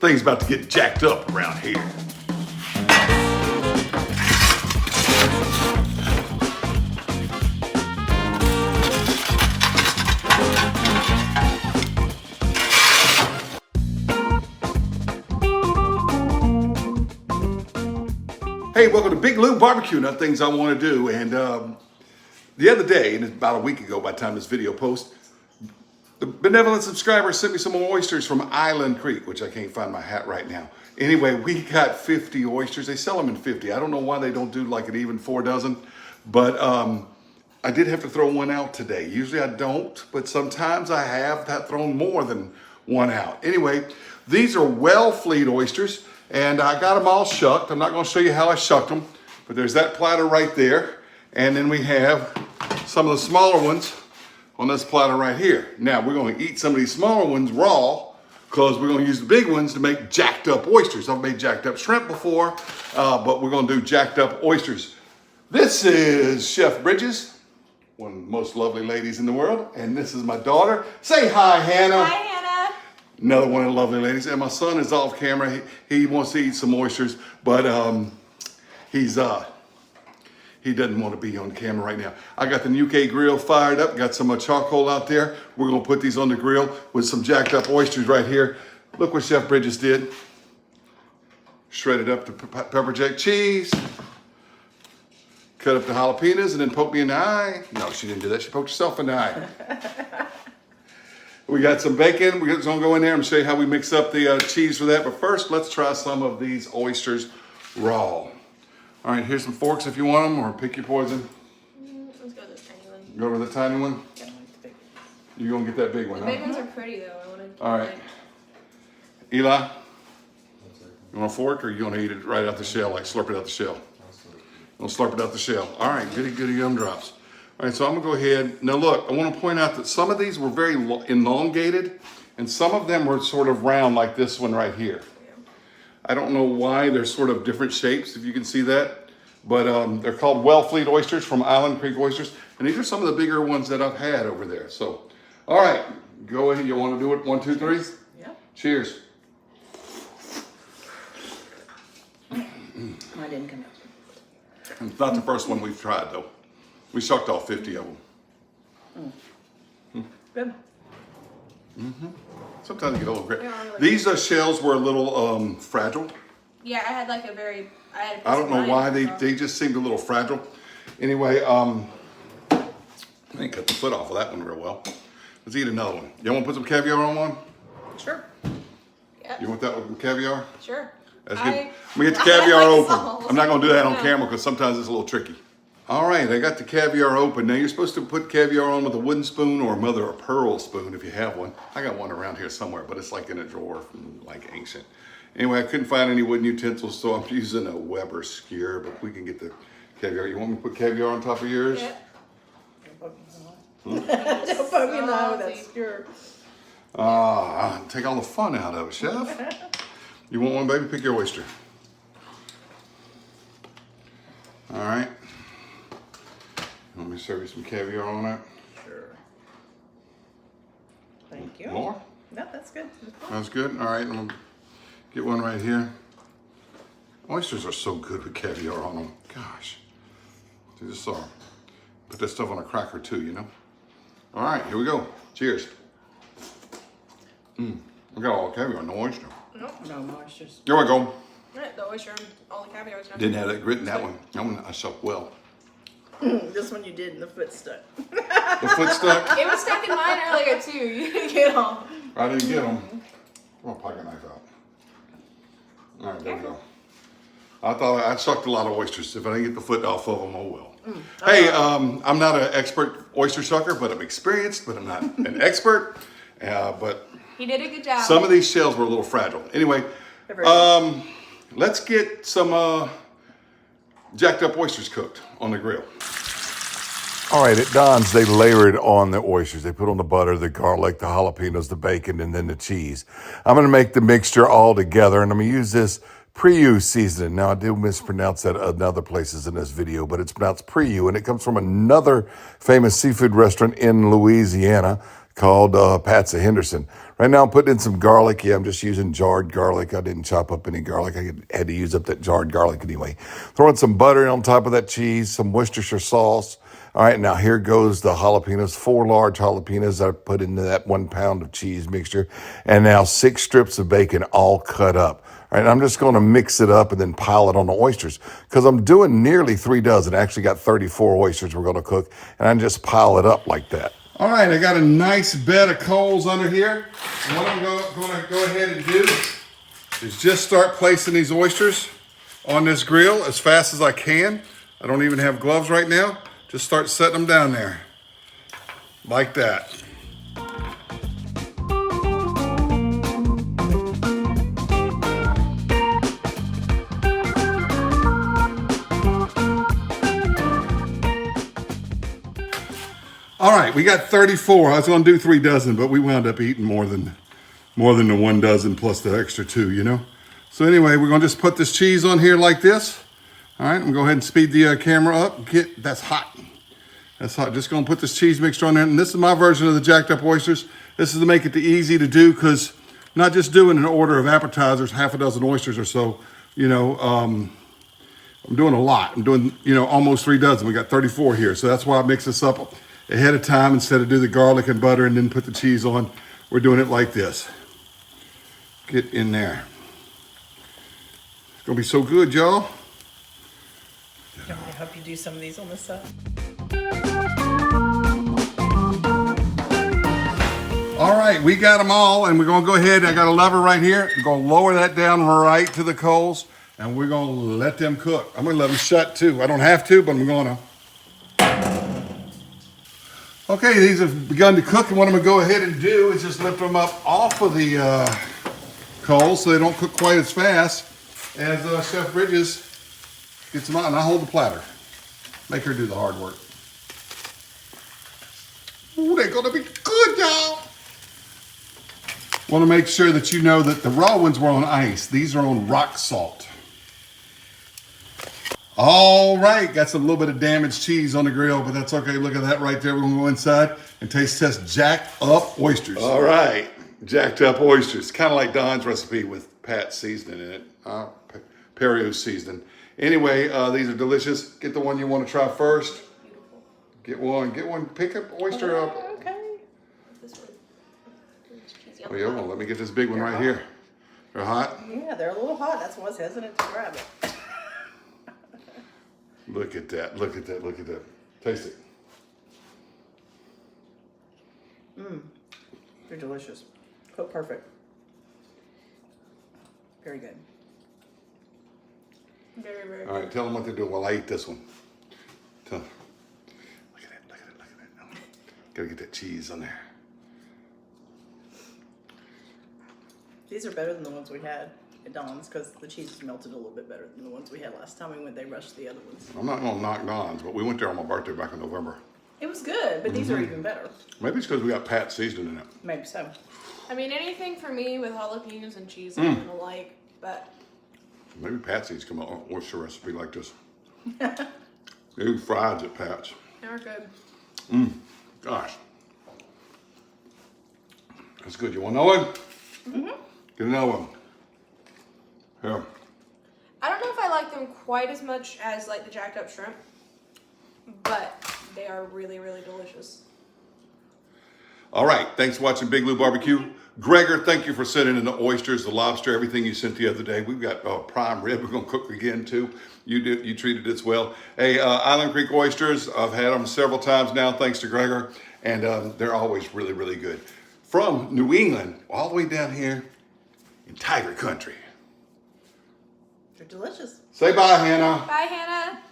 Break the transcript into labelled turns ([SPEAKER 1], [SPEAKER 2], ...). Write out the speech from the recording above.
[SPEAKER 1] Things about to get jacked up around here. Hey, welcome to Big Lou Barbecue. Now, things I want to do. And the other day, and it's about a week ago by the time this video posts, the benevolent subscriber sent me some more oysters from Island Creek, which I can't find my hat right now. Anyway, we got 50 oysters. They sell them in 50. I don't know why they don't do like an even 4 dozen, but I did have to throw one out today. Usually I don't, but sometimes I have thrown more than one out. Anyway, these are well-fleet oysters. And I got them all shucked. I'm not going to show you how I shucked them, but there's that platter right there. And then we have some of the smaller ones on this platter right here. Now, we're going to eat some of these smaller ones raw because we're going to use the big ones to make jacked up oysters. I've made jacked up shrimp before, but we're going to do jacked up oysters. This is Chef Bridges, one of the most lovely ladies in the world. And this is my daughter. Say hi, Hannah.
[SPEAKER 2] Hi, Hannah.
[SPEAKER 1] Another one of the lovely ladies. And my son is off camera. He wants to eat some oysters, but he doesn't want to be on camera right now. I got the Ñuke grill fired up, got some charcoal out there. We're gonna put these on the grill with some jacked up oysters right here. Look what Chef Bridges did. Shredded up the pepper jack cheese, cut up the jalapeños, and then poked me in the eye. No, she didn't do that. She poked herself in the eye. We got some bacon. We're gonna go in there and show you how we mix up the cheese for that. But first, let's try some of these oysters raw. All right, here's some forks if you want them, or pick your poison.
[SPEAKER 2] Let's go with the tiny one.
[SPEAKER 1] Go to the tiny one?
[SPEAKER 2] Yeah, I like the big ones.
[SPEAKER 1] You're gonna get that big one,
[SPEAKER 2] The
[SPEAKER 1] huh?
[SPEAKER 2] big ones are pretty though. I want to.
[SPEAKER 1] All right. Eli, you want a fork, or you want to eat it right out the shell, like slurp it out the shell? You want to slurp it out the shell. All right, goody gumdrops. All right, so I'm gonna go ahead. Now look, I wanna point out that some of these were very elongated and some of them were sort of round like this one right here. I don't know why they're sort of different shapes, if you can see that, but they're called Wellfleet oysters from Island Creek Oysters. And these are some of the bigger ones that I've had over there. So, all right, go ahead. You wanna do it? 1, 2, 3?
[SPEAKER 2] Yeah.
[SPEAKER 1] Cheers.
[SPEAKER 3] Mine didn't come out.
[SPEAKER 1] It's not the first one we've tried though. We sucked all 50 of them.
[SPEAKER 3] Good.
[SPEAKER 1] Sometimes you get a little grit.
[SPEAKER 2] They are really
[SPEAKER 1] These shells were a little fragile.
[SPEAKER 2] Yeah, I had like a very. I
[SPEAKER 1] don't know why they just seemed a little fragile. Anyway, I didn't cut the foot off of that one real well. Let's eat another one. Y'all want to put some caviar on one?
[SPEAKER 2] Sure. Yeah.
[SPEAKER 1] You want that with caviar?
[SPEAKER 2] Sure.
[SPEAKER 1] That's good. I'm gonna get the caviar
[SPEAKER 2] like
[SPEAKER 1] open.
[SPEAKER 2] sauce.
[SPEAKER 1] I'm not gonna do that on
[SPEAKER 2] No.
[SPEAKER 1] camera because sometimes it's a little tricky. All right, I got the caviar open. Now you're supposed to put caviar on with a wooden spoon or a mother of pearl spoon if you have one. I got one around here somewhere, but it's like in a drawer from like ancient. Anyway, I couldn't find any wooden utensils, so I'm using a Weber skewer, but we can get the caviar. You want me to put caviar on top of yours?
[SPEAKER 2] Yeah.
[SPEAKER 3] Don't poke me in the eye with that skewer.
[SPEAKER 1] Take all the fun out of it, Chef. You want one, baby? Pick your oyster. All right. Let me serve you some caviar on that.
[SPEAKER 3] Sure. Thank you.
[SPEAKER 1] More?
[SPEAKER 3] No, that's good.
[SPEAKER 1] That's good. All right, I'm gonna get one right here. Oysters are so good with caviar on them. Gosh. They just put that stuff on a cracker too, you know? All right, here we go. Cheers. I got all the caviar, no oyster.
[SPEAKER 3] No moistures.
[SPEAKER 1] Here we go.
[SPEAKER 2] Right, the oyster and all the caviar is
[SPEAKER 1] Didn't have that grit in that one. That one I sucked well.
[SPEAKER 3] This one you did and the foot stuck.
[SPEAKER 1] The foot stuck.
[SPEAKER 2] It was stuck in mine earlier too. You didn't get all.
[SPEAKER 1] I didn't get them. I'm gonna pocket knife out. All right, there we go. I thought I sucked a lot of oysters. If I didn't get the foot off of them, oh well. Hey, I'm not an expert oyster sucker, but I'm experienced, but I'm not an expert. But
[SPEAKER 2] He did a good job.
[SPEAKER 1] some of these shells were a little fragile. Anyway, let's get some jacked up oysters cooked on the grill. All right, at Don's, they layered on the oysters. They put on the butter, the garlic, the jalapenos, the bacon, and then the cheese. I'm going to make the mixture all together, and I'm going to use this Priu seasoning. Now, I do mispronounce that in other places in this video, but it's pronounced Priu, and it comes from another famous seafood restaurant in Louisiana called Patsy Henderson. Right now I'm putting in some garlic. Yeah, I'm just using jarred garlic. I didn't chop up any garlic. I had to use up that jarred garlic anyway. Throwing some butter on top of that cheese, some Worcestershire sauce. All right, now here goes the jalapenos, 4 large jalapenos I put into that 1 pound of cheese mixture. And now 6 strips of bacon all cut up. All right, I'm just going to mix it up and then pile it on the oysters because I'm doing nearly 3 dozen. I actually got 34 oysters we're going to cook, and I just pile it up like that. All right, I got a nice bed of coals under here. And what I'm going to go ahead and do is just start placing these oysters on this grill as fast as I can. I don't even have gloves right now. Just start setting them down there like that. All right, we got 34. I was going to do 3 dozen, but we wound up eating more than the 1 dozen plus the extra 2, you know? So anyway, we're going to just put this cheese on here like this. All right, I'm going to go ahead and speed the camera up. That's hot. That's hot. Just going to put this cheese mixture on there. And this is my version of the jacked up oysters. This is to make it easy to do because not just doing an order of appetizers, half a dozen oysters or so, you know, I'm doing a lot. I'm doing, you know, almost 3 dozen. We got 34 here. So that's why I mix this up ahead of time instead of do the garlic and butter and then put the cheese on. We're doing it like this. Get in there. It's going to be so good, y'all.
[SPEAKER 3] I hope you do some of these on the side.
[SPEAKER 1] All right, we got them all, and we're going to go ahead. I got a lever right here. I'm going to lower that down right to the coals, and we're going to let them cook. I'm going to let them shut too. I don't have to, but I'm going to. Okay, these have begun to cook, and what I'm going to go ahead and do is just lift them up off of the coals so they don't cook quite as fast as Chef Bridges gets them out, and I hold the platter. Make her do the hard work. Ooh, they're gonna be good, y'all. Want to make sure that you know that the raw ones were on ice. These are on rock salt. All right, got some little bit of damaged cheese on the grill, but that's okay. Look at that right there. We're gonna go inside and taste test jacked up oysters. All right, jacked up oysters. Kind of like Don's recipe with Pat's seasoning in it. Perio's seasoning. Anyway, these are delicious. Get the one you want to try first. Get one. Pick up oyster up.
[SPEAKER 3] Okay.
[SPEAKER 2] This one.
[SPEAKER 1] Oh yeah, well, let me get this big one right here. They're hot.
[SPEAKER 3] Yeah, they're a little hot. That's why I was hesitant to grab it.
[SPEAKER 1] Look at that. Look at that. Look at that. Taste it.
[SPEAKER 3] They're delicious. Cooked perfect. Very good.
[SPEAKER 2] Very, very
[SPEAKER 1] All right, tell them what they're doing while I eat this one. Tell them. Look at that. Look at that. Look at that. Gotta get that cheese on there.
[SPEAKER 3] These are better than the ones we had at Don's because the cheese is melted a little bit better than the ones we had last time we went. They rushed the other ones.
[SPEAKER 1] I'm not gonna knock Don's, but we went there on my birthday back in November.
[SPEAKER 3] It was good, but these are even better.
[SPEAKER 1] Maybe it's because we got Pat seasoning in it.
[SPEAKER 3] Maybe so.
[SPEAKER 2] I mean, anything for me with jalapenos and cheese I'm gonna like, but
[SPEAKER 1] Maybe Patsy's come up with an oyster recipe like this. They fried at Pat's.
[SPEAKER 2] they're good.
[SPEAKER 1] Gosh. That's good. You want another one? Mm-hmm. Get another one. Here.
[SPEAKER 2] I don't know if I like them quite as much as like the jacked up shrimp, but they are really, really delicious.
[SPEAKER 1] All right. Thanks for watching Big Lou Barbecue. Gregor, thank you for sending in the oysters, the lobster, everything you sent the other day. We've got prime rib. We're going to cook again, too. You treated us well. Hey, Island Creek Oysters, I've had them several times now, thanks to Gregor, and they're always really, really good. From New England, all the way down here in Tiger Country.
[SPEAKER 3] They're delicious.
[SPEAKER 1] Say bye, Hannah.
[SPEAKER 2] Bye, Hannah.